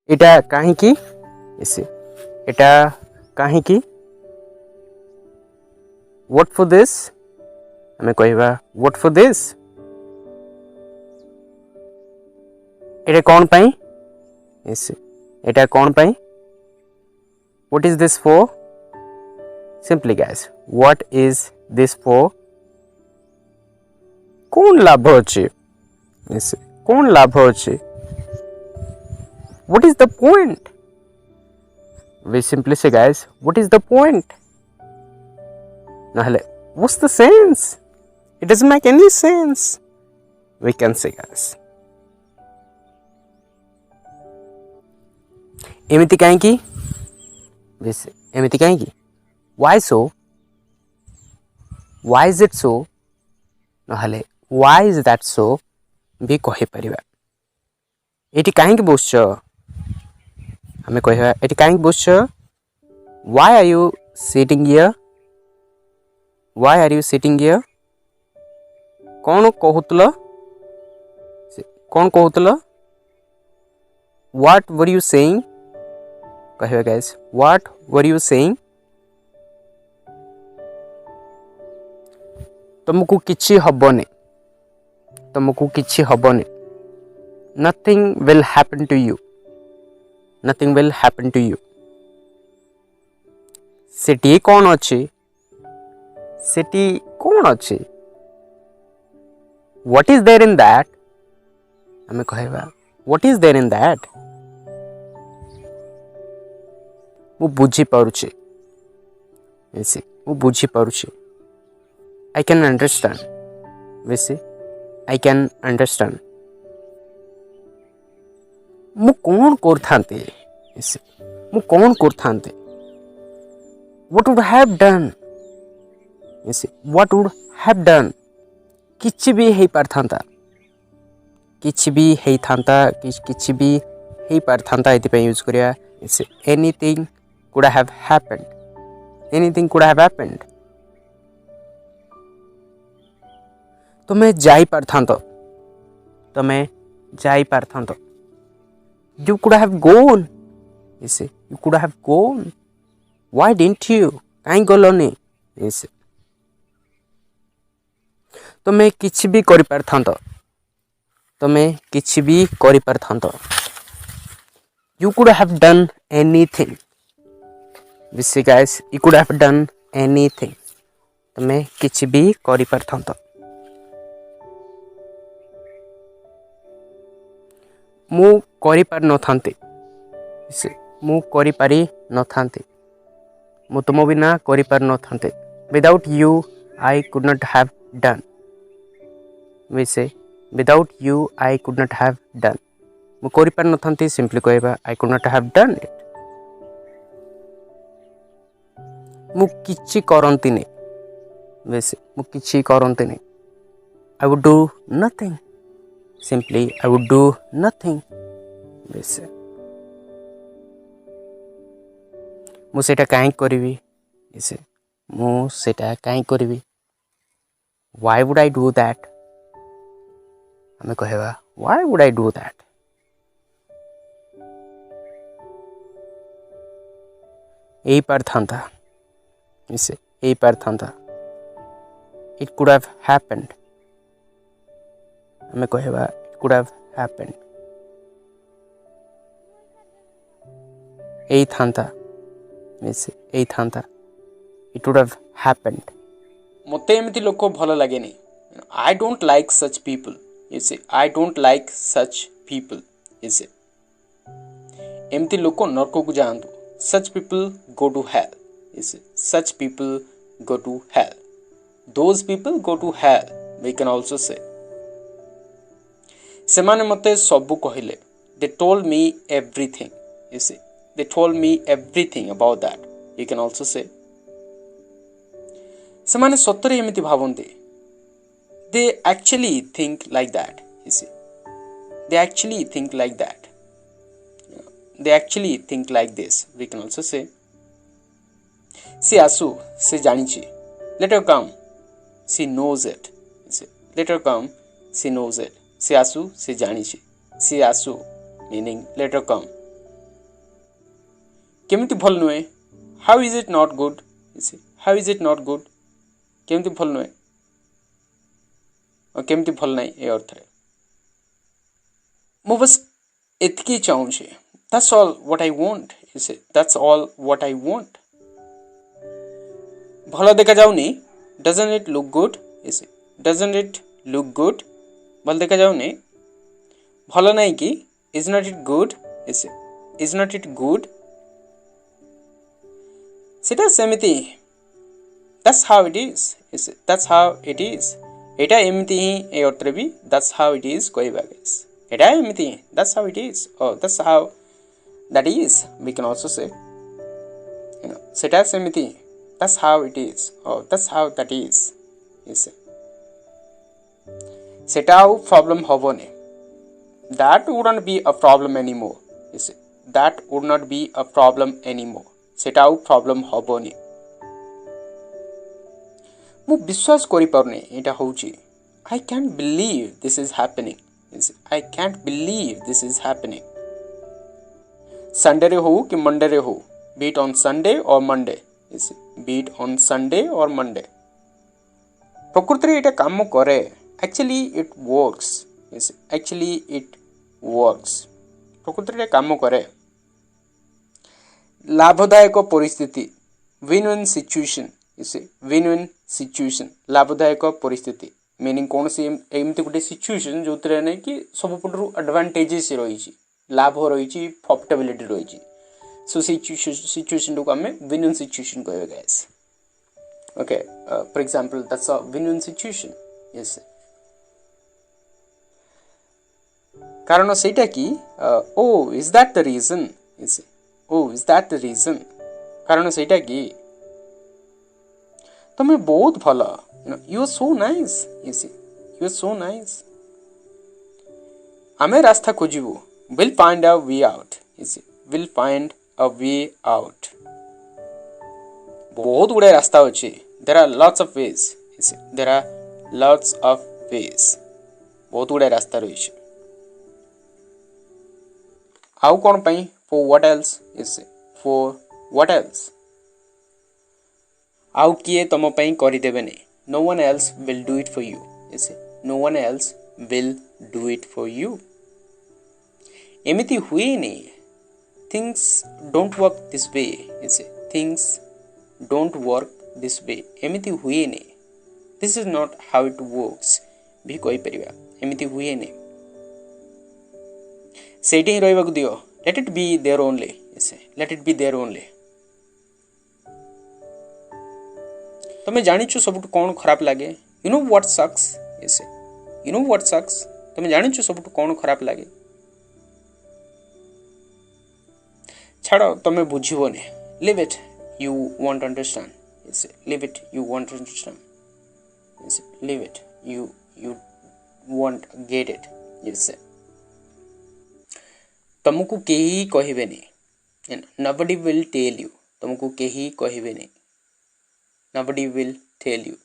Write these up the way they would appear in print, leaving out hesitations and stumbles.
इटा काहे की इसे इटा काहे की व्हाट फॉर दिस हमें कहबा व्हाट फॉर दिस एटा कौन पाई इसे एटा कौन पाई what is this for simply guys what is this for कौन लाभ अच्छे इसे कौन लाभ अच्छे what is the point we simply say guys what is the point nahale what's the sense it doesn't make any sense we can say guys एमिति काहे की वैसे एमिति काहे की why so why is it so nahale why is that so भी कहि परिबा एटी काहे की बोसछ हमें कहबा एटी काहे की बोसछ why are you sitting here why are you sitting here कौन कहूतल what were you saying कहबा guys what were you saying तुमको किछि हबने nothing will happen to you सेटी कौन अच्छे what is there in that हमें कहबा what is there in that मु बुझी पारुछे ऐसे मु बुझी पारुछे I can understand वैसे I can understand मु कौन करथांते ऐसे मु कौन करथांते what would have done ऐसे what would have done किछि भी हेई पारथांता किछि भी हेई पारथांता एति पे यूज करिया ऐसे anything could have happened तुम्हें जाई पारथांतो you could have gone ऐसे you could have gone why didn't you काहे गलोनी ऐसे तुम्हें किछि भी करि पारथांतो you could have done anything ऐसे guys you could have done anything तुम्हें किछि भी करि पारथांतो मु करि पार नथांते मु करि पारी नथांते मु तुम बिना करि पार नथांते without you I could not have done we say without you I could not have done मु करि पार नथांते simply कहबा I could not have done it मु किछि करंतिनी वैसे मु किछि करंतिनी I would do nothing simply I would do nothing वैसे मु सेटा काहे करबी ऐसे मु सेटा काहे करबी why would I do that हमें कहबा why would I do that एई पारथांता ऐसे एई पारथांता it could have happened हमें कहबा it could have happened एई थांता ऐसे एई थांता it would have happened मते एमिति लोक भल लागेनी I don't like such people you see I don't like such people you see एमिति लोक नरक को जांतु such people go to hell you see such people go to hell those people go to hell we can also say सेमाने मते सबु कहिले they told me everything you see they told me everything about that you can also say सेमाने सत्तरे एमिति भावन्ते they actually think like that you see they actually think like that they actually think like this we can also say she asu she janichi let her come she knows it you see let her come she knows it she asu she janichi she asu meaning let her come केमिति भल नुहे how is it not good how is it not good केमिति भल नुहे और केमिति भल नहीं ए अर्थ रे मु बस एतकी चाहूछे that's all what I want that's all what I want भल देखा जाउनी doesn't it look good doesn't it look good भल देखा जाउनी भल नहीं कि is not it good is not it good सेटा सेमिति that's how it is that's how it is एटा एमिति ही ए अर्थ रे भी that's how it is कहबा गाइस एटा एमिति that's how it is that's how that is we can also say सेटा सेमिति that's how it is that's how that is सेटा आउ problem हबोनी that wouldn't be a problem anymore that would not be a problem anymore सेटा आउ problem हबोनी मु विश्वास करि परने एटा होउची I can't believe this is happening I can't believe this is happening Sunday रे हो कि मंडे रे हो be it on Sunday or Monday be it on Sunday or Monday प्रकृति रे एटा काम करे actually it works actually it works प्रकृति रे काम करे लाभदायक परिस्थिति win win situation win win situation लाभदायक परिस्थिति मीनिंग कौन सी एमती गोटे सिचुएशन जो नहीं कि सब पटरू एडवांटेजेस रही लाभ रही प्रॉफिटेबिलिटी रही सो सिचुएशन को हमें विन विन सिचुएशन कहबे guys okay for example that's a win win situation yes कारण सेटा कि ओ इज दैट द रीजन ओ इज दैट द रीजन कारण सेटा कि तमे बहुत भला you are so nice you are so nice आमे रास्ता खोजिबो will find a way out will find a way out बहुत गुडे रास्ता अछि there are lots of ways there are lots of ways बहुत गुडे रास्ता रहिछ आउ कोन पई for what else for what else आउ किए तम पई करि देबेनी no one else will do it for you no one else will do it for you एमिति हुए नहीं things don't work this way things don't work this way एमिति हुए नहीं this is not how it works भी कोई परिवा एमिति हुए नहीं सेठी रहइबा को दियो let it be there only let it be there only तमे जानिछु सबटु कोन खराब लागे you know what sucks you know what sucks तमे जानिछु सबटु कोन खराब लागे छाड़ो तमे बुझिबोने leave it you want to understand leave it you want to understand leave it you want get it तुमको केही कहिबेनी nobody will tell you तुमको केही कहिबेनी nobody will tell you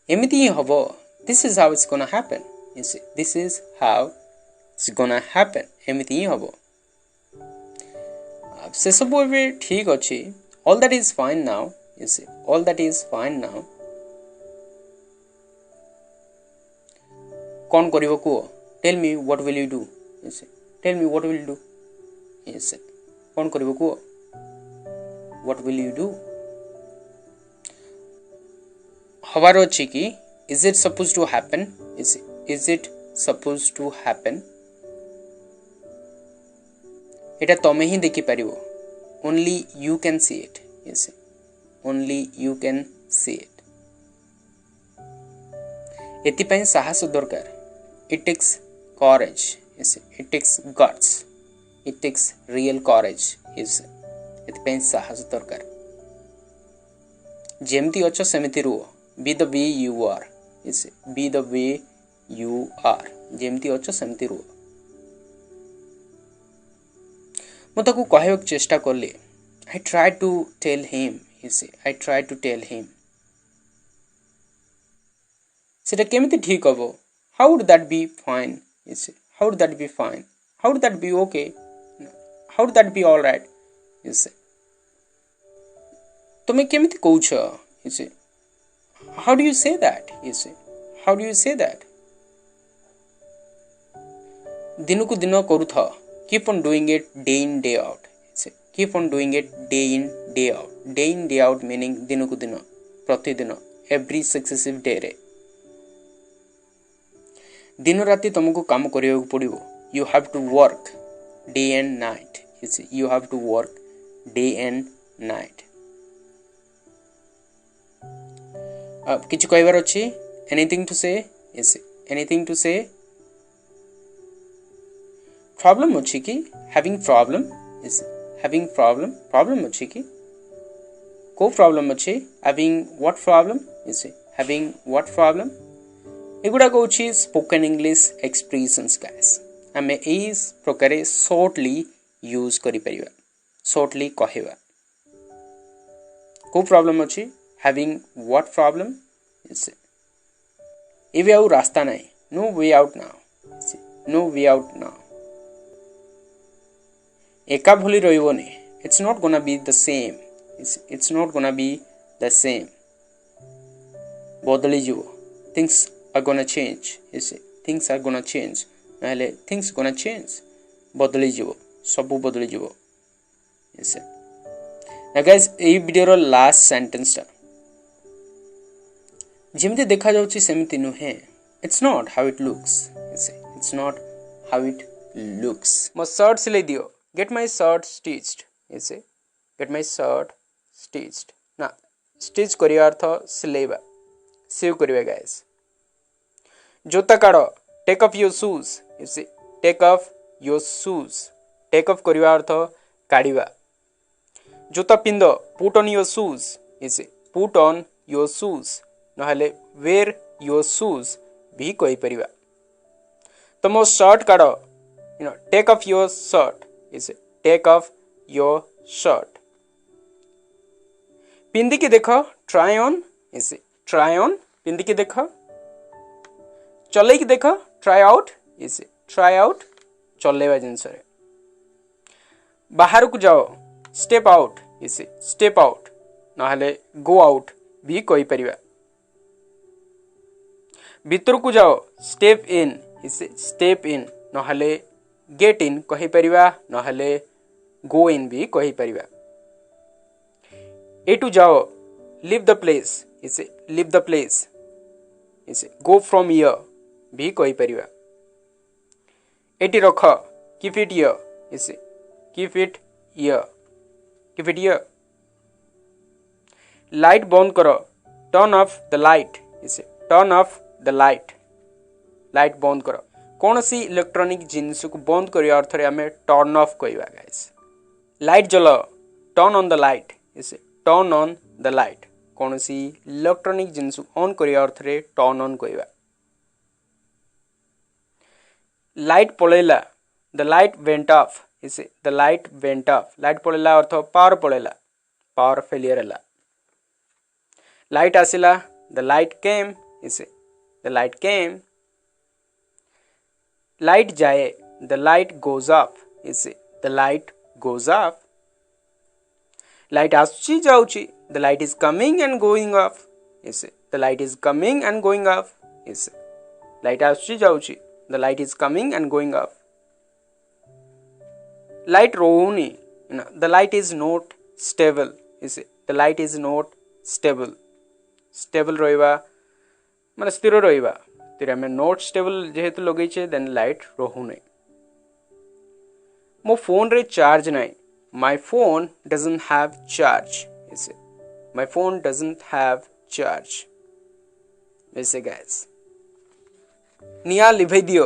एमिति हबो this is how it's gonna happen this is how it's gonna happen एमिति हबो से सब भी ठीक अछि all that is fine now all that is fine now कौन करिवो को tell me what will you do tell me what will you do कौन करिवो को what will you do हवार अछि कि is it supposed to happen is it supposed to happen एटा तमे ही देखि परिबो only you can see it only you can see it एति पई साहस दरकार it takes courage it takes guts it takes real courage एति पई साहस दरकार जेमती अछो सेमिति रुओ be the way you are be the way you are जेमती अछो सेमिति रुओ मु ताकू कहबाक चेष्टा करले I tried to tell him I tried to tell him सेटा केमिति ठीक हबो how would that be fine how would that be fine how would that be okay how would that be all right? You see, तुम केमिति कौच? You see, how do you say that? You see, how do you say that? दिन को दिन करूथा, keep on doing it day in day out. You see, keep on doing it day in day out. Day in day out meaning दिन को दिन, प्रतिदिन, every successive day रे. दिन राति तुमको काम करियो पड़िबो. You have to work day and night. You see, you have to work day and night. अब किछ कहबार अछि? Anything to say? Yes, anything to say? Problem अछि कि? Having problem? Yes, having problem? Problem अछि कि? को problem अछि? Having what problem? Yes, having what problem? एगुड़ा कौची स्पोकन इंग्लिश एक्सप्रेशंस गाइस. आमे एई प्रकारे शॉर्टली यूज करि परिबा, शॉर्टली कहबा. को प्रॉब्लम अछि? Having what problem? एबे आउ रास्ता नाही. No way out now. No way out now. एका भली रहिबोनी. It's not gonna be the same. It's not gonna be the same. बदली जिवो. Things are gonna change. You see, things are gonna change. नाले things gonna change. बदली जीवो, सबू बदली जीवो. You see. Now guys, ये वीडियो रो लास्ट सेंटेंस टा. जिमते देखा जाउची सेमिति नुहे. It's not how it looks. You see, it's not how it looks. मो शर्ट सिलाई दियो. Get my shirt stitched. You see, get my shirt stitched. ना, stitch करिया अर्थ सिलाइबा. सेव करिबा guys. जोता काढ़. Take off your shoes. You see, take off your shoes. Take off करिवा अर्थ काढ़िबा. जोता पिंद. Put on your shoes. You see, put on your shoes. नहले वेयर योर शूज भी कहि परिबा. तमो शर्ट काढ़. You know, take off your shirt. You see, take off your shirt. पिंदी के देखो. Try on. You see, try on. पिंदी के देखो. चले कि देखो. Try out. इसे ट्राई आउट चलेवा जिनस रे. बाहर को जाओ. Step out. इसे स्टेप आउट. नहले गो आउट भी कहि परिबा. भीतर को जाओ. Step in. इसे स्टेप इन. नहले गेट इन कहि परिबा. नहले गो इन भी कहि परिबा. एटू जाओ. Leave the place. इसे लीव द प्लेस. इसे गो फ्रॉम हियर भी कहि परिबा. एटी रख. Keep it here. इसे keep it here. Keep it here. Light बंद करो. Turn off the light. इसे turn off the light. Light बंद करो. कौन सी इलेक्ट्रॉनिक जिनिस को बंद करिया अर्थ रे हमें टर्न ऑफ कहबा गाइस. लाइट जलाओ. Turn on the light. इसे टर्न ऑन द लाइट. कौन सी इलेक्ट्रॉनिक जिनिस ऑन करिया अर्थ रे टर्न ऑन कहबा. लाइट पळेला. The light went off. इसे the light went off. Light पळेला अर्थ पावर पळेला. पावर फेलियर होला. लाइट आसिला. The light came. इसे द लाइट केम. लाइट जाए. The light goes off. इसे the light goes off. Light आसुची जाउची. The light is coming and going off. इसे the light is coming and going off. इसे light आसुची जाउची. The light is coming and going off. Light rohuni. The light is not stable. Is it? The light is not stable. Stable roiba. माने स्थिर रोइबा. तेरे में not stable जेहेतु लगे छे देन लाइट रोहुने. मो फोन रे चार्ज नाही. My phone doesn't have charge. Is it? My phone doesn't have charge. वैसे guys. निया लिभे दियो.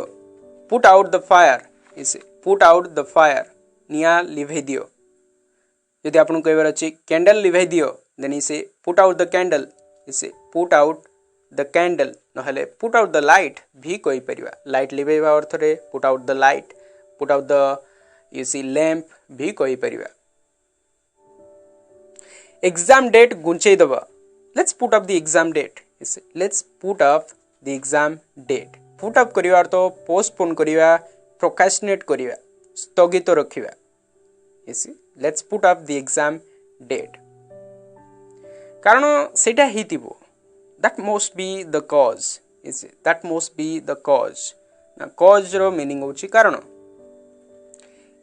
Put out the fire. इसे पुट आउट द फायर. निया लिभे दियो. यदि आपन कहबार अछि कैंडल लिभे दियो देन इसे पुट आउट द कैंडल. इसे पुट आउट द कैंडल. नहले पुट आउट द लाइट भी कहि परिबा. लाइट लिभेबा अर्थ रे put out the light. Put out the you see lamp भी कहि परिबा. एग्जाम डेट गुंचै दबा. Let's put up the exam date. इसे let's put up the exam date. Put up करिवा अर्थ पोस्टपोन करिवा. प्रोक्रास्टिनेट करिवा. स्थगित रखिवा. Let's put up the exam date कारण सेटा हितिबो that must be the cause that must be the cause ना कॉज रो मीनिंग होची कारण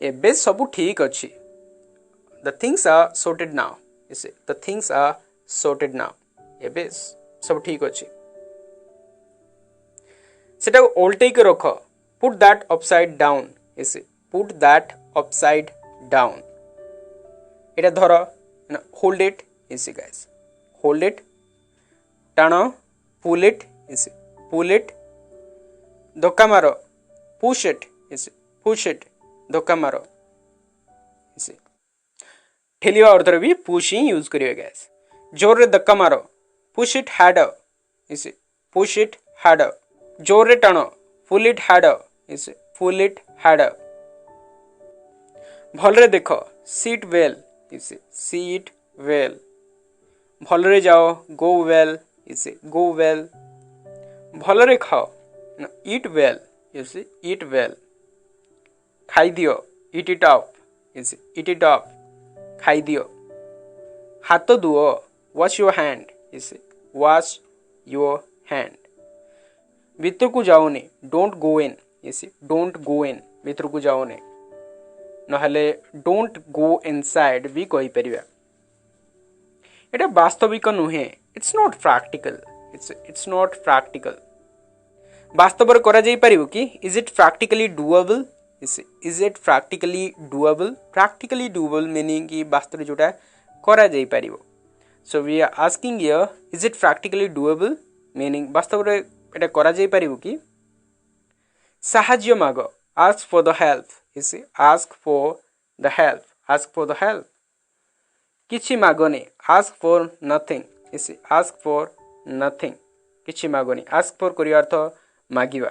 एबे सब ठीक अछि the things are sorted now the things are sorted now एबे सब ठीक अछि सेटा ओल्टे के रख put that upside down put that upside down एटा धर hold it guys hold it टाण पुल इट धक्का मारो पुश इट धक्का मारो ठेलिया अर्थ भी पुश ही यूज करिए गाइस जोर रे धक्का मारो push it harder push it harder जोर रे टाण पुल इट हार्डर भलरे देख सीट वेल सीट वेल भलरे जाओ गो वेल गो वेल भलरे खाओ ईट वेल ईट वेल खाई दियो ईट इट अप खाई दियो हाथ धुओ वॉश योर हैंड भीतर को जाओने डोंट गो इन भीतर को जाओने नहले डोंट गो इनसाइड भी कहि परिबा एटा वास्तविक नुहे इट्स नॉट प्रैक्टिकल वास्तव रे करा जाई परिबो कि is it practically doable meaning कि वास्तव रे जोटा करा जाई परिबो so we are asking here is it practically doable meaning वास्तव रे एटा करा जाई परिबो कि साहाय्य मागो ask for the help किछि मागोनी ask for nothing किछि मागोनी ask for करिया अर्थ मागिबा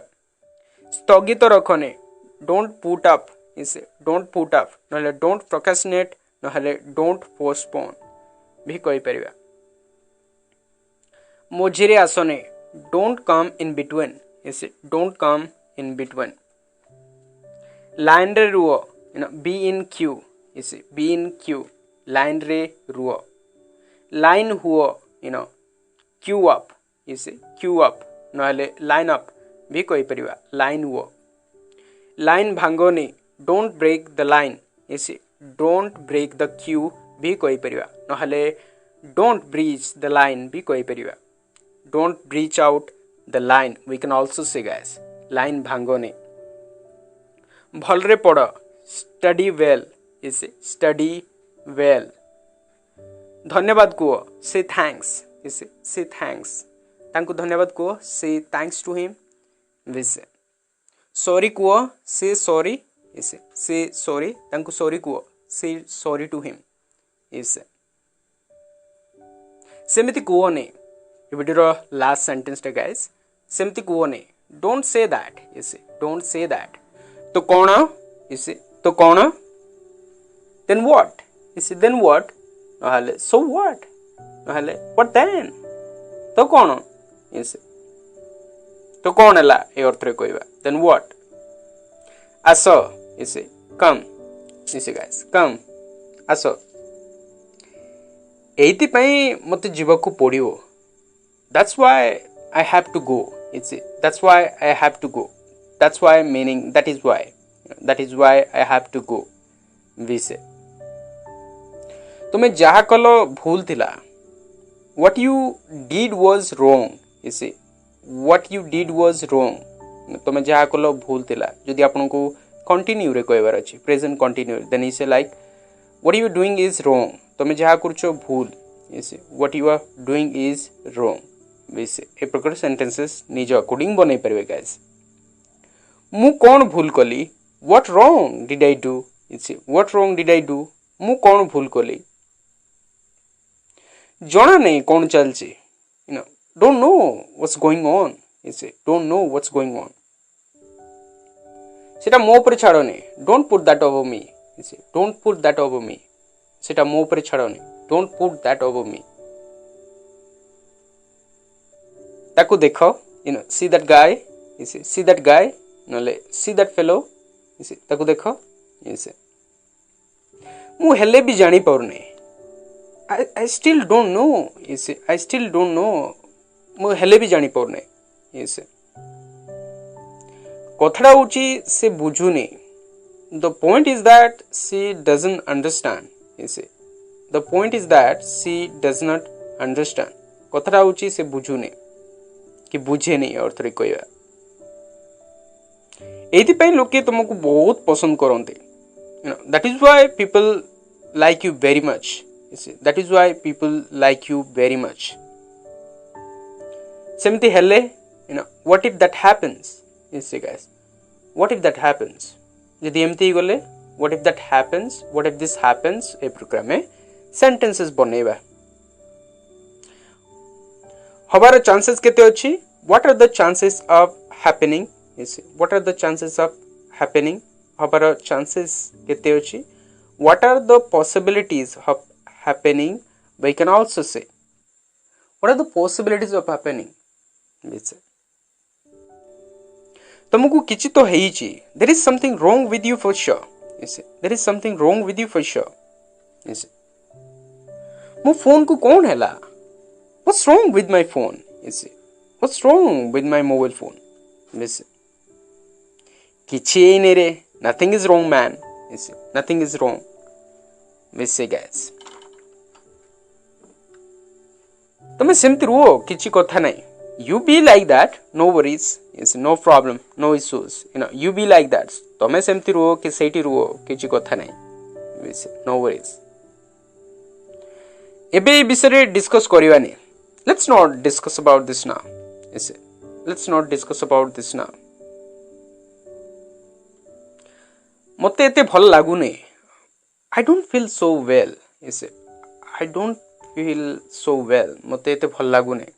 स्थगित रखने don't put up नहले don't procrastinate नहले don't postpone भी कहि परिबा मोझिरे आसने don't come in between line रे रुओ बी इन क्यू लाइन रे रुओ लाइन हुओ क्यू अप नहले लाइन अप भी कहि परिबा लाइन हुओ लाइन भांगोनी don't break the line don't break the queue भी कहि परिबा नहले डोंट ब्रीच द लाइन भी कहि परिबा don't breach out the line we can also say guys line भांगोनी भलरे पढ़ स्टडी वेल धन्यवाद कुह से थैंक्स तांको धन्यवाद कुह से थैंक्स टू हिम विसे सॉरी कुह से सॉरी तांको सॉरी कुह से सॉरी टू हिम इसे सेमिति कुह ने वीडियो लास्ट सेंटेंस टे गाइस सेमिति कुह ने डोंट से दैट तो कौन then what नहले so what नहले what then तो कौन हला ए अर्थ रे कहबा then what as come guys come as एति पई मते जीवको पड़ियो that's why I have to go that's why meaning that is why I have to go vice तुम्हें जहा कलो भूल थिला what you did was wrong तुम्हें जहा कलो भूल थिला जदि आपन को कंटिन्यू रे कहबार अछि present continue then is like what you doing is wrong तुम्हें जहा करछो भूल what you are doing is wrong विसे ए प्रकार सेंटेंसेस निज अकॉर्डिंग बनै परबे गाइस मु कौन भूल कली what wrong did I do मु कौन भूल कली जना नहीं कौन चलची don't know what's going on सेटा मो पर छाड़ने don't put that over me सेटा मो पर छाड़ने don't put that over me ताकू देखो see that guy नले see that fellow ताकू देखो मु हेले भी जानी पारने I still don't know you see I still don't know मु हेले भी जानी पारने you see कथड़ा होची से बुझुनी the point is that she doesn't understand you see the point is that she does not understand कथड़ा होची से बुझुनी कि बुझे नहीं अर्थ रे कहया एथि पई लोके तुमको बहुत पसंद करंते that is why people like you very much you see that is why people like you very much सेमती हेले what if that happens you see guys what if that happens यदि एमती गले what if that happens what if this happens ए program में sentences बनेबा हबार chances केते अछि what are the chances of happening you see what are the chances of happening हबार चांसेस केते अछि what are the possibilities of happening we can also say what are the possibilities of happening this तुमको किछि तो हेइछि there is something wrong with you for sure you see there is something wrong with you for sure you see मो phone को कोन हैला what's wrong with my phone you see what's wrong with my mobile phone you see किछि नै रे nothing is wrong man you see nothing is wrong we say guys तुम सेमती रुओ किछि कथा नै you be like that no worries yes no problem no issues you be like that तमे सेमती रुओ कि सेठी रुओ किछि कथा नै no worries एबे विषय discuss करिवानी let's not discuss about this now yes let's not discuss about this now मते एते भल लागु नै I don't feel so well yes I don't feel so well मते एते भल लागु नै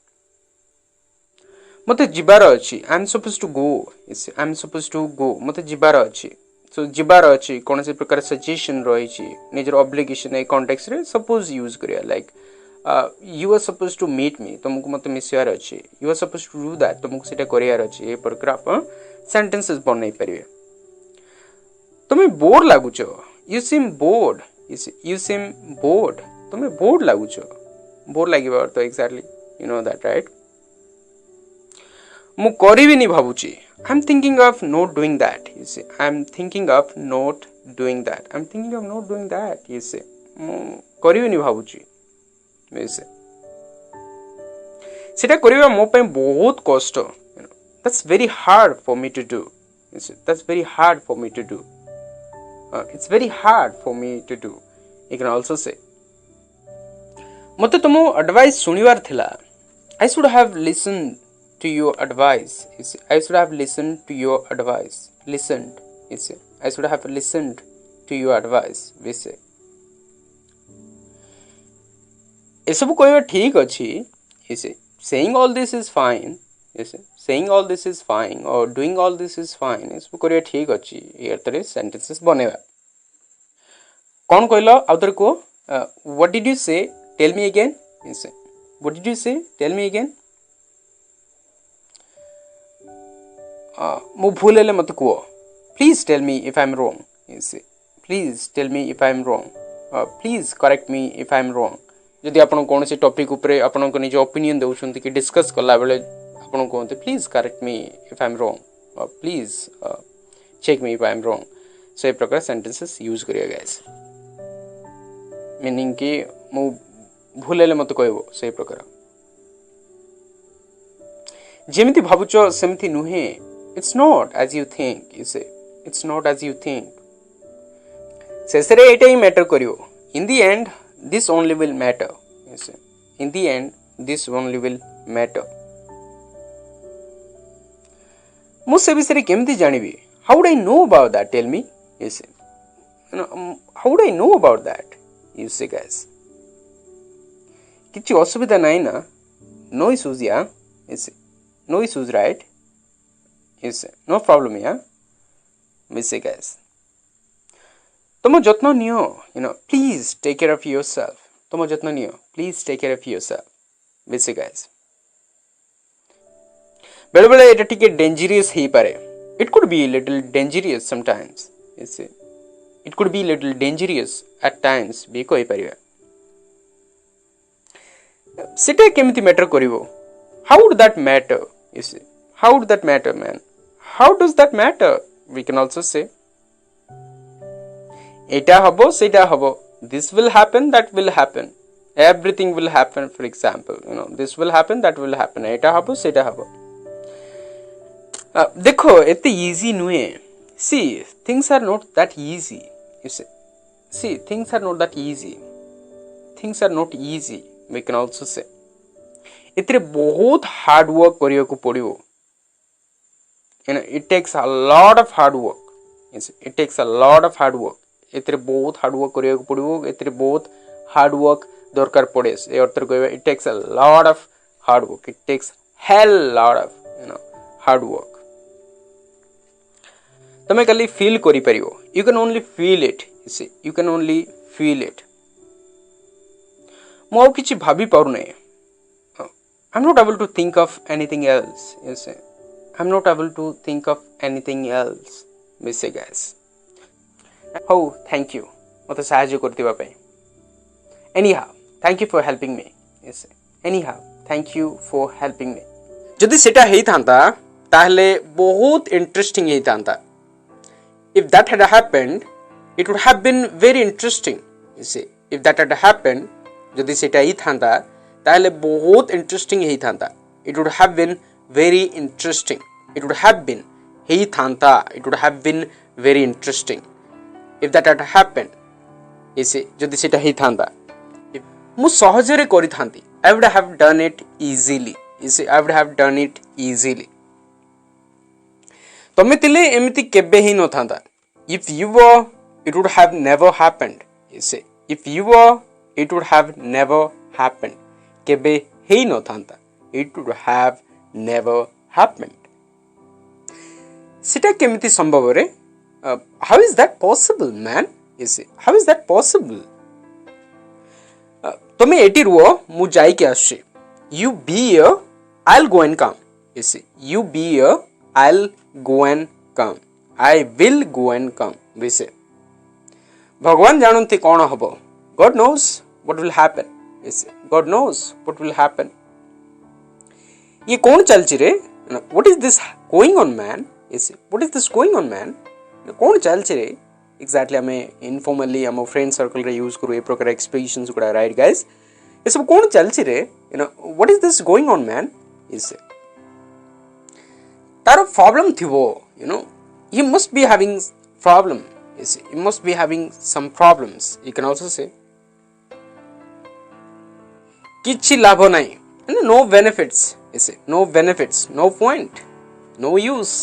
मते जिबार अछि I am supposed to go yes I am supposed to go मते जिबार अछि so जिबार अछि कोनसे प्रकार सजेशन रहि छि निजर ऑब्लिगेशन ए कॉन्टेक्स्ट रे सपोज यूज करिया like you are supposed to meet me तुमको मते मिसियार अछि you are supposed to do that तुमको सेटा करियार अछि ए प्रकार आप सेंटेंसेस बनई परिबे तुमे बोर लागु छ you seem bored you seem bored तुमे बोर लागु छ बोर लागिबा तो exactly you know that right मु करिबि नि भाबुची I am thinking of not doing that you see I am thinking of not doing that I am thinking of not doing that you see मु करिबि नि भाबुची you see सेटा करिबा मो पे बहुत कष्ट that's very hard for me to do you see that's very hard for me to do it's very hard for me to do you can also say मते तुमो advice सुनिवार थिला I should have listened to your advice you see I should have listened to your advice listened you see I should have listened to your advice we say ए सब कहबा ठीक अछि you see saying all this is fine you see saying all this is fine or doing all this is fine ए सब करिया ठीक अछि air तरे sentences बनेबा कोन कहलो आउतर को what did you say tell me again you see what did you say tell me again मु भूल हेले मत को please tell me if I am wrong you see please tell me if I am wrong please correct me if I am wrong जदि आपण कोन से topic ऊपर आपण को निज ओपिनियन देउछंती कि डिस्कस करला बेले आपण कोनते please correct me if I am wrong please check me if I am wrong so ए प्रकार सेंटेंसेस यूज करिया गाइस मीनिंग कि मु भूल हेले मत कहबो सही प्रकार जेमिति भाबुचो सेमिति नुहे it's not as you think you say it's not as you think सेसरे Etah he matter करियो in the end this only will matter you say in the end this only will matter मु से विषय केमति जानिबी how would I know about that tell me you say how would I know about that you say guys किछि असुविधा नाही ना no issues yeah you say no issues right you say no problem yeah we say guys तुम जत्न neo please take care of yourself तुम जत्न neo please take care of yourself we say guys बेले बेले एटा टिके dangerous हे पारे it could be a little dangerous sometimes you see it could be little dangerous at times भी कहि परिबा सेटा केमिति matter करिवो how would that matter you see how would that matter man how does that matter we can also say eta habo seta habo this will happen that will happen everything will happen for example this will happen that will happen eta habo seta habo देखो एते easy नुए see things are not that easy you see things are not that easy things are not easy we can also say इतरे बहुत hard work करिया को पड़ियो it takes a lot of hard work it takes a lot of hard work इतरे बहुत hard work करिया को पड़ियो इतरे बहुत हार्ड वर्क दरकार पड़े ए अर्थ कहबा it takes a lot of hard work it takes hell lot of hard work तमे खाली फील करि परियो you can only feel it you can only feel it मो किछि भाबी पारु नै I'm not able to think of anything else I'm not able to think of anything else we say guys oh thank you मते सहाय्य करतिबा पई anyhow thank you for helping me anyhow thank you for helping me जदि सेटा हेई थांता ताहले बहुत interesting हेई थांता if that had happened it would have been very interesting if that had happened जदि सेटा हेई थांता ताहले बहुत इंटरेस्टिंग हेई थांता it would have been very interesting it would have been हेई थांता it would have been very interesting if that had happened जदि सेटा हेई थांता मु सहजरे करि थांती I would have done it easily I would have done it easily तमे तिले एमिति केबे ही न थांता if you were it would have never happened if you were it would have never happened केबे ही न थांता it would have never happened सेटा केमिति संभव रे how is that possible man how is that possible तमे एटी रुओ मु जाई के आछी you be here I'll go and come you be here I'll go and come I will go and come we say भगवान जानते कौन हबो God knows what will happen God knows what will happen ये कौन चलची रे what is this going on man what is this going on man कौन चलची रे exactly हमें informally हम फ्रेंड सर्कल रे यूज करू ए प्रकार एक्सप्रेशंस गुडा राइट गाइस ये सब कौन चलची रे what is this going on man तार problem थिवो you must be having problem you must be having some problems you can also say किछि लाभ नाही no benefits no benefits no point no use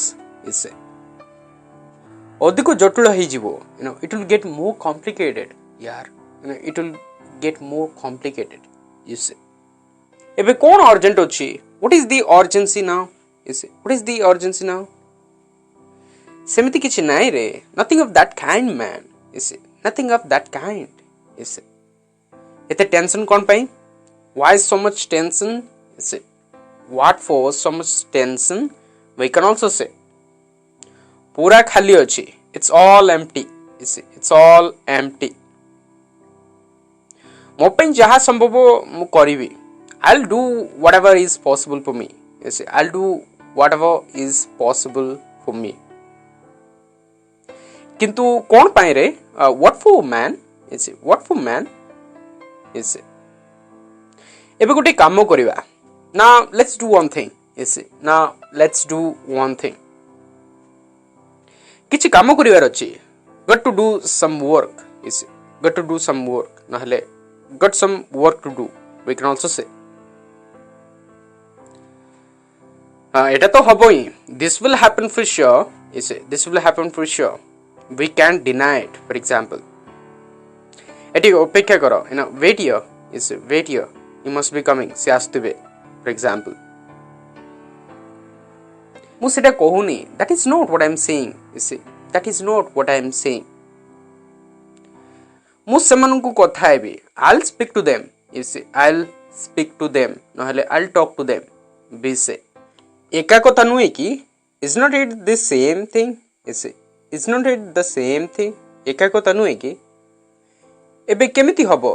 अधिक जटिल होई जिवो it will get more complicated यार it will get more complicated you see एबे कोन urgent अछि what is the urgency now what is the urgency now सेमिति किछि नाही रे nothing of that kind man nothing of that kind एते tension कोन पई why so much tension what for so much tension we can also say पूरा खाली अछि it's all empty it's all empty मो पई जहा संभव मु करिवि I'll do whatever is possible for me I'll do whatever is possible for me किंतु कौन पाए रे what for man what for man एबे गोटे काम करिवा now let's do one thing now let's do one thing किछि काम करिवार अछि got to do some work got to do some work नहले got some work to do we can also say एटा तो हबो ही this will happen for sure this will happen for sure we can't deny it for example eighty अपेक्षा करो wait here wait here you must be coming से आस्तबे for example मु सेटा कहूनी that is not what I am saying that is not what I am saying मु semen को कथा heavy I'll speak to them I'll speak to them नहले I'll talk to them be say एका कथा नुए कि is not it the same thing is not it the same thing एका कथा नुहे कि एबे केमिति हबो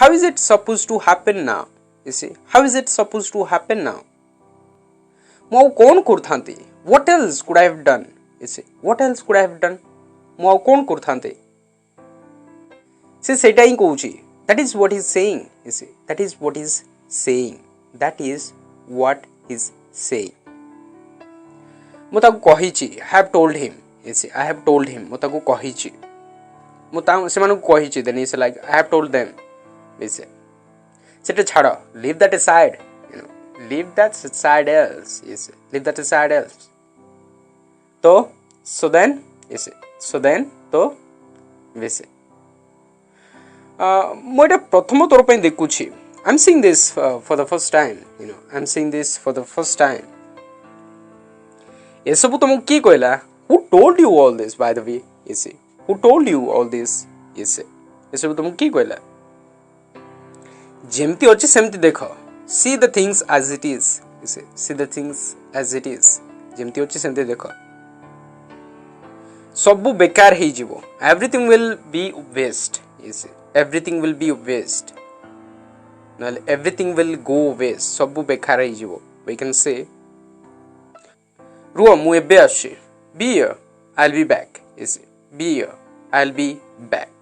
how is it suppose to happen now you see how is it suppose to happen now मु कौन करथांती what else could I have done you see what else could I have done मु कौन करथांती से सेटा ही कहूची that is what is saying you see that is what is saying that is what is saying मु ताको कहिची have told him you see I have told him मु ताको कहिची मु ता से मानु कहिची then is like I have told them you see सेटा छाड़ leave that aside you know leave that aside else you see leave that aside else तो so then you see so then तो यू सी ମୁଁ ଏଇଟା ପ୍ରଥମ ଥର ପାଇଁ ଦେଖୁଛି I am seeing this for the first time you know I am seeing this for the first time ଏସବୁ ତମକୁ କିଏ କହିଲା who told you all this by the way you see who told you all this you see ଏସବୁ ତମକୁ କିଏ କହିଲା ଯେମିତି ଅଛି ସେମିତି ଦେଖ see the things as it is you see the things as it is ଯେମିତି ଅଛି ସେମିତି ଦେଖ ସବୁ ବେକାର ହେଇଯିବ everything will be waste you see everything will be waste nale everything will go waste सब बेकार ही जीवो we can say रुआ मु एबे आछी be here I'll be back is be here I'll be back